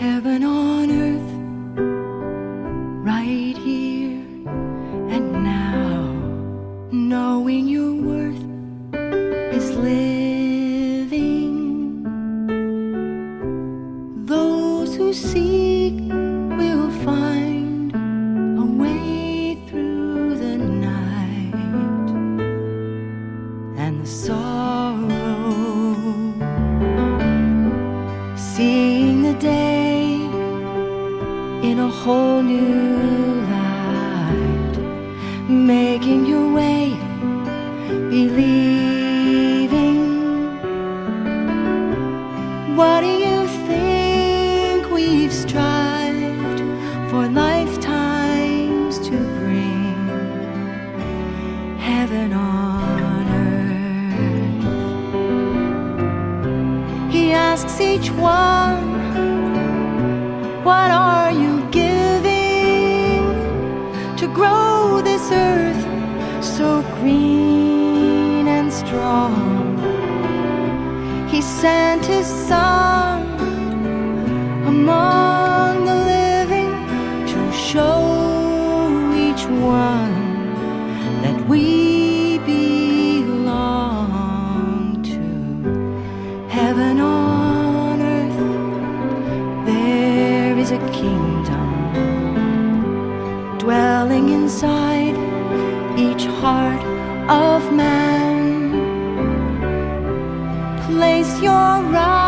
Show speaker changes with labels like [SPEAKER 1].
[SPEAKER 1] heaven on earth, right here and now. Knowing your worth is living. Those who seek will find a way through the night and the sorrow. Seeing the day in a whole new light, making your way, believing. What do you think we've strived for lifetimes to bring? Heaven on earth. He asks each one, what are you giving to grow this earth so green and strong? He sent his son among the living to show each one that we belong to heaven on earth. There is a kingdom dwelling inside each heart of man. Place your right